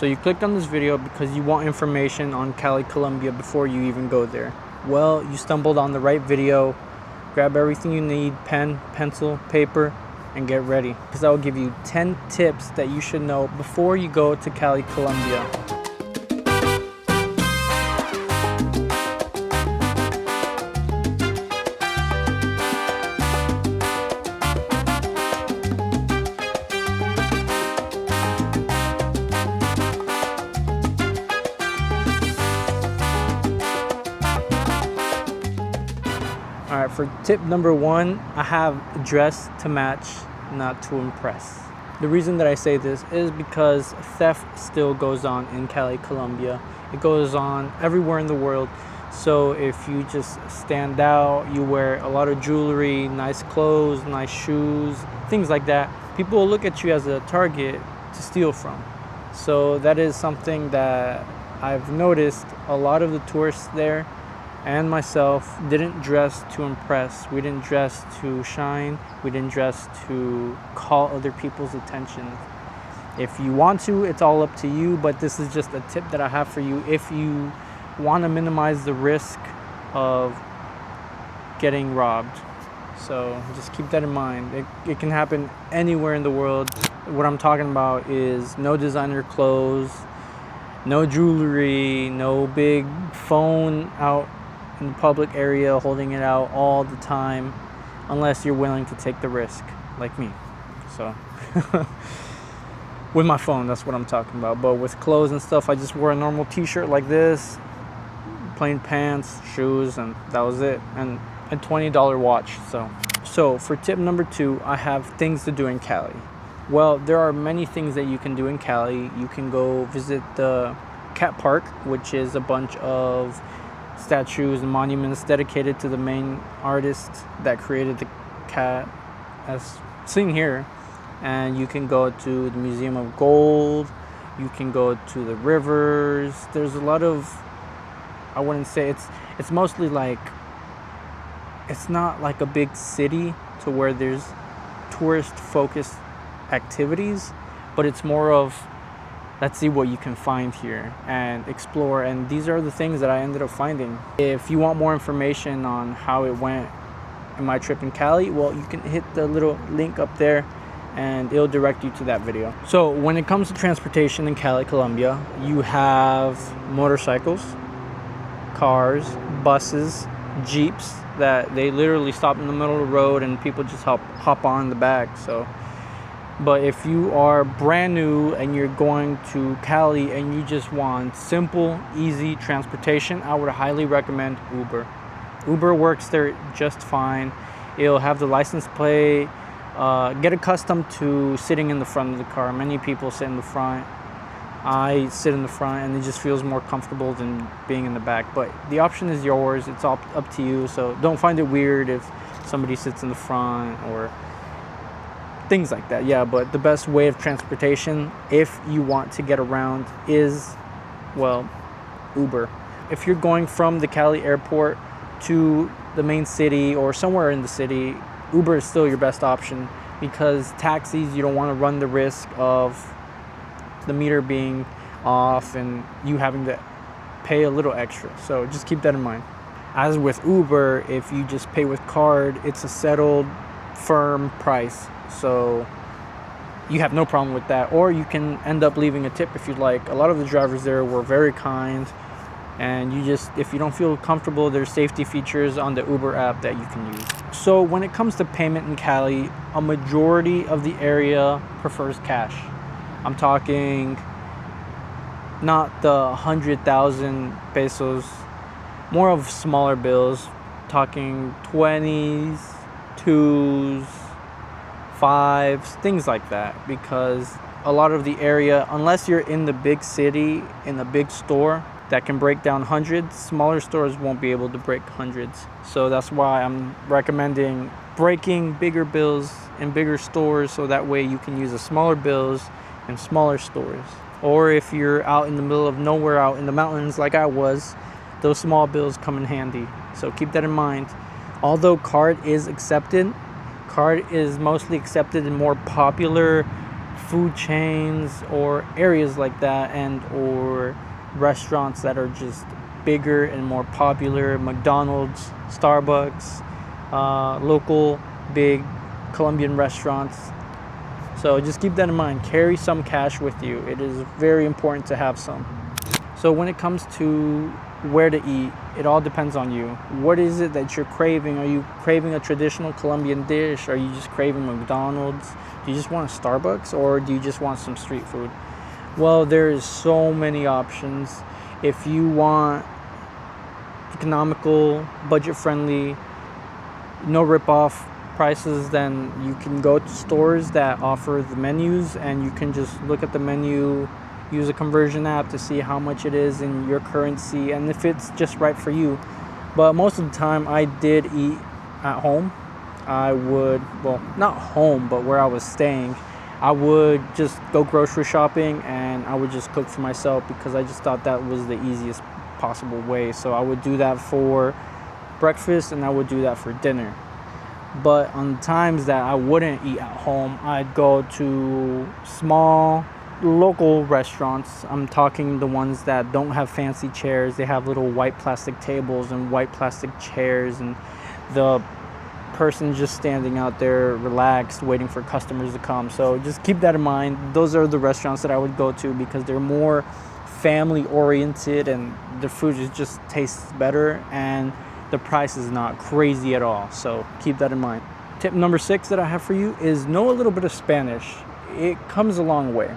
So you clicked on this video because you want information on Cali, Colombia before you even go there. Well, you stumbled on the right video. Grab everything you need, pen, pencil, paper, and get ready, because I will give you 10 tips that you should know before you go to Cali, Colombia. All right, for tip number one, I have dress to match, not to impress. The reason that I say this is because theft still goes on in Cali, Colombia. It goes on everywhere in the world. So if you just stand out, you wear a lot of jewelry, nice clothes, nice shoes, things like that, people will look at you as a target to steal from. So that is something that I've noticed. A lot of the tourists there and myself didn't dress to impress. We didn't dress to shine. We didn't dress to call other people's attention. If you want to, it's all up to you, but this is just a tip that I have for you if you want to minimize the risk of getting robbed. So just keep that in mind. It can happen anywhere in the world. What I'm talking about is no designer clothes, no jewelry, no big phone out in the public area, holding it out all the time, unless you're willing to take the risk, like me. So, with my phone, that's what I'm talking about. But with clothes and stuff, I just wore a normal t-shirt like this, plain pants, shoes, and that was it. And a $20 watch. So for tip number two, I have things to do in Cali. Well, there are many things that you can do in Cali. You can go visit the Cat Park, which is a bunch of statues and monuments dedicated to the main artist that created the cat, as seen here. And you can go to the Museum of Gold. You can go to the rivers. There's a lot of, I wouldn't say it's mostly like, it's not like a big city to where there's tourist focused activities, but it's more of, let's see what you can find here and explore. And these are the things that I ended up finding. If you want more information on how it went in my trip in Cali, well, you can hit the little link up there and it'll direct you to that video. So when it comes to transportation in Cali, Colombia, you have motorcycles, cars, buses, jeeps that they literally stop in the middle of the road and people just hop on the back. But if you are brand new and you're going to Cali and you just want simple, easy transportation, I would highly recommend Uber. Uber works there just fine. It'll have the license plate. Get accustomed to sitting in the front of the car. Many people sit in the front. I sit in the front and it just feels more comfortable than being in the back. But the option is yours. It's all up to you. So don't find it weird if somebody sits in the front or things like that. Yeah, but the best way of transportation, if you want to get around, is, well, Uber. If you're going from the Cali airport to the main city or somewhere in the city, Uber is still your best option, because taxis, you don't want to run the risk of the meter being off and you having to pay a little extra. So just keep that in mind. As with Uber, if you just pay with card, it's a settled, firm price. So you have no problem with that. Or you can end up leaving a tip if you'd like. A lot of the drivers there were very kind. And you just, if you don't feel comfortable, there's safety features on the Uber app that you can use. So when it comes to payment in Cali, a majority of the area prefers cash. I'm talking not the 100,000 pesos, more of smaller bills, talking 20s, 2s, 5s, things like that. Because a lot of the area, unless you're in the big city, in a big store that can break down hundreds, smaller stores won't be able to break hundreds. So that's why I'm recommending breaking bigger bills in bigger stores, so that way you can use the smaller bills in smaller stores. Or if you're out in the middle of nowhere, out in the mountains like I was, those small bills come in handy. So keep that in mind. Although card is accepted, card is mostly accepted in more popular food chains or areas like that, and or restaurants that are just bigger and more popular. McDonald's, Starbucks, local big Colombian restaurants. So just keep that in mind. Carry some cash with you. It is very important to have some. So when it comes to where to eat, it all depends on you. What is it that you're craving? Are you craving a traditional Colombian dish? Are you just craving McDonald's? Do you just want a Starbucks, or do you just want some street food? Well, there's so many options. If you want economical, budget-friendly, no rip-off prices, then you can go to stores that offer the menus, and you can just look at the menu, use a conversion app to see how much it is in your currency and if it's just right for you. But most of the time I did eat at home. I would, well, not home, but where I was staying, I would just go grocery shopping and I would just cook for myself, because I just thought that was the easiest possible way. So I would do that for breakfast and I would do that for dinner. But on times that I wouldn't eat at home, I'd go to small local restaurants. I'm talking the ones that don't have fancy chairs. They have little white plastic tables and white plastic chairs, and the person just standing out there relaxed waiting for customers to come. So just keep that in mind. Those are the restaurants that I would go to, because they're more family oriented and the food just tastes better and the price is not crazy at all. So keep that in mind. Tip number 6 that I have for you is know a little bit of Spanish. It comes a long way.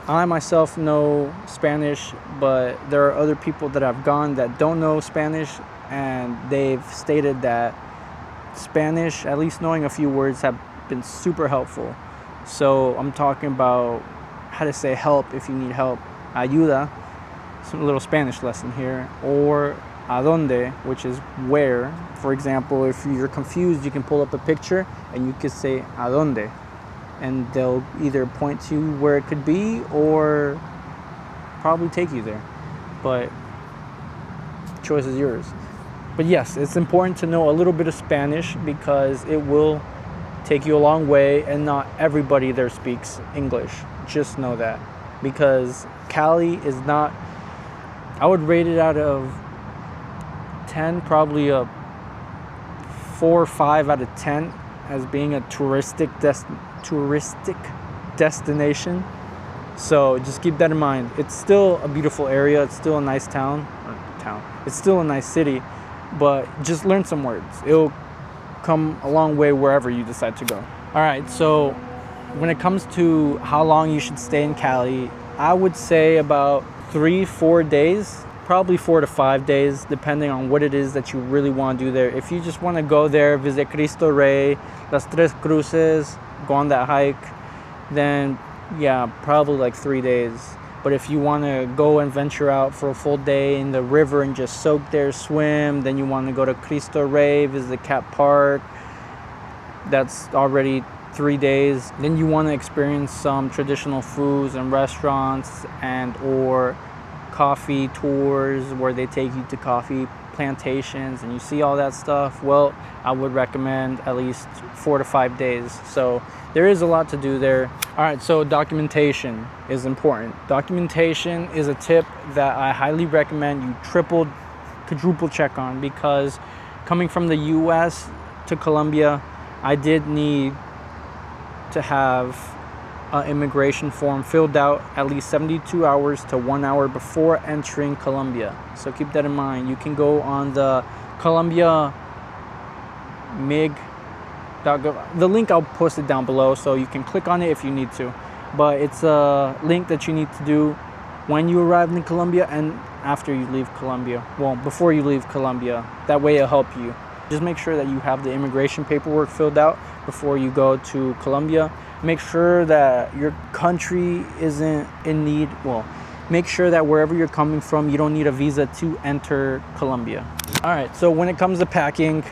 I myself know Spanish, but there are other people that have gone that don't know Spanish, and they've stated that Spanish, at least knowing a few words, have been super helpful. So I'm talking about how to say help if you need help. Ayuda, some little Spanish lesson here. Or a donde, which is where. For example, if you're confused, you can pull up a picture and you can say a donde, and they'll either point to where it could be or probably take you there. But choice is yours. But yes, it's important to know a little bit of Spanish, because it will take you a long way, and not everybody there speaks English. Just know that. Because Cali is not, I would rate it out of 10, probably a 4 or 5 out of 10 as being a touristic destination. So just keep that in mind. It's still a beautiful area. It's still a nice town. It's still a nice city. But just learn some words. It'll come a long way wherever you decide to go. All right, so when it comes to how long you should stay in Cali, I would say about 3-4 days, probably 4 to 5 days, depending on what it is that you really want to do there. If you just want to go there, visit Cristo Rey, Las Tres Cruces, go on that hike, then yeah, probably like 3 days. But if you want to go and venture out for a full day in the river and just soak there, swim, then you want to go to Cristo Rey, visit Cat Park, that's already 3 days. Then you want to experience some traditional foods and restaurants, and or coffee tours where they take you to coffee plantations and you see all that stuff. Well, I would recommend at least 4 to 5 days. So there is a lot to do there. All right, so documentation is important. Documentation is a tip that I highly recommend you quadruple check on, because coming from the US to Colombia, I did need to have an immigration form filled out at least 72 hours to 1 hour before entering Colombia. So keep that in mind. You can go on the Colombia mig.gov. The link, I'll post it down below, so you can click on it if you need to. But it's a link that you need to do when you arrive in Colombia and after you leave Colombia. Well, before you leave Colombia. That way it'll help you. Just make sure that you have the immigration paperwork filled out before you go to Colombia. Make sure that your country isn't in need. Well, make sure that wherever you're coming from, you don't need a visa to enter Colombia. All right, so when it comes to packing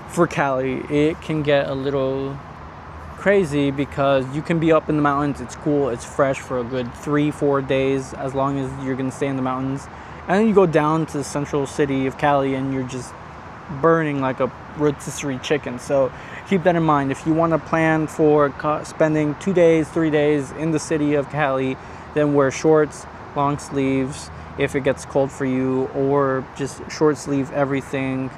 for Cali, it can get a little crazy, because you can be up in the mountains. It's cool, it's fresh for a good 3-4 days, as long as you're gonna stay in the mountains. And then you go down to the central city of Cali and you're just burning like a rotisserie chicken. So keep that in mind. If you want to plan for spending 2 days, 3 days in the city of Cali, then wear shorts, long sleeves if it gets cold for you, or just short sleeve everything,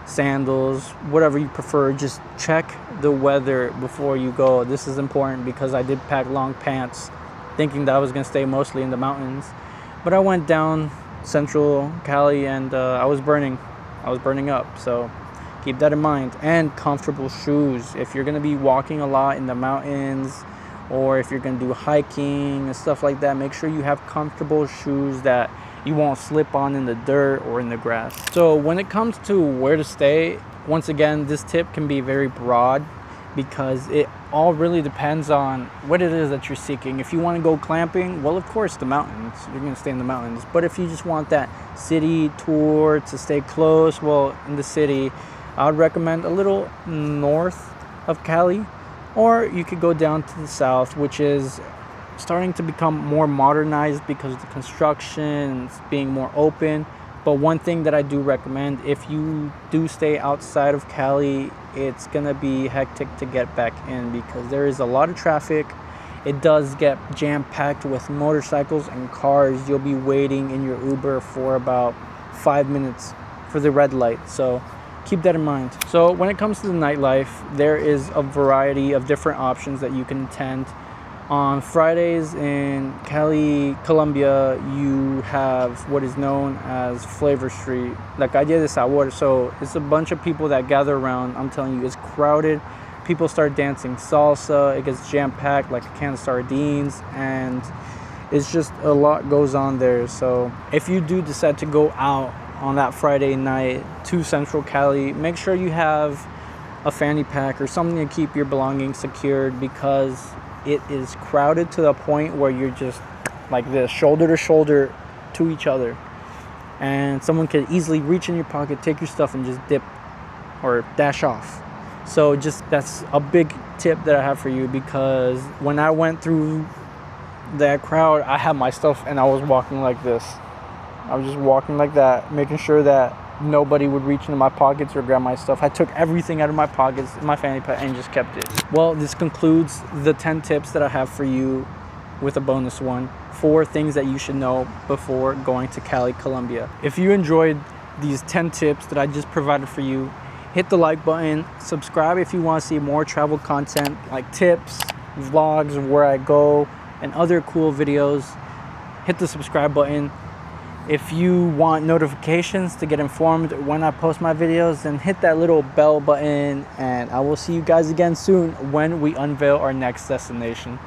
sandals, whatever you prefer. Just check the weather before you go. This is important because I did pack long pants thinking that I was going to stay mostly in the mountains, but I went down central Cali and I was burning up. So keep that in mind. And comfortable shoes. If you're going to be walking a lot in the mountains, or if you're going to do hiking and stuff like that, make sure you have comfortable shoes that you won't slip on in the dirt or in the grass. So when it comes to where to stay, once again, this tip can be very broad because it all really depends on what it is that you're seeking. If you want to go glamping, well, of course, the mountains. You're going to stay in the mountains. But if you just want that city tour to stay close, well, in the city, I would recommend a little north of Cali, or you could go down to the south, which is starting to become more modernized because of the construction being more open. But one thing that I do recommend, if you do stay outside of Cali, it's gonna be hectic to get back in because there is a lot of traffic. It does get jam-packed with motorcycles and cars. You'll be waiting in your Uber for about 5 minutes for the red light. So keep that in mind. So when it comes to the nightlife, there is a variety of different options that you can attend. On Fridays in Cali, Colombia, you have what is known as Flavor Street, La Calle de Sabor. So it's a bunch of people that gather around. I'm telling you, it's crowded. People start dancing salsa. It gets jam-packed like a can of sardines, and it's just a lot goes on there. So if you do decide to go out on that Friday night to Central Cali, make sure you have a fanny pack or something to keep your belongings secured, because it is crowded to the point where you're just like this, shoulder to shoulder to each other, and someone could easily reach in your pocket, take your stuff, and just dip or dash off. So just, that's a big tip that I have for you, because when I went through that crowd, I had my stuff and I was walking like this. I was just walking like that, making sure that nobody would reach into my pockets or grab my stuff. I took everything out of my pockets, my fanny pack, and just kept it. Well, this concludes the 10 tips that I have for you, with a bonus one, 4 things that you should know before going to Cali, Colombia. If you enjoyed these 10 tips that I just provided for you, hit the like button, subscribe if you want to see more travel content like tips, vlogs of where I go, and other cool videos. Hit the subscribe button. If you want notifications to get informed when I post my videos, then hit that little bell button, and I will see you guys again soon when we unveil our next destination.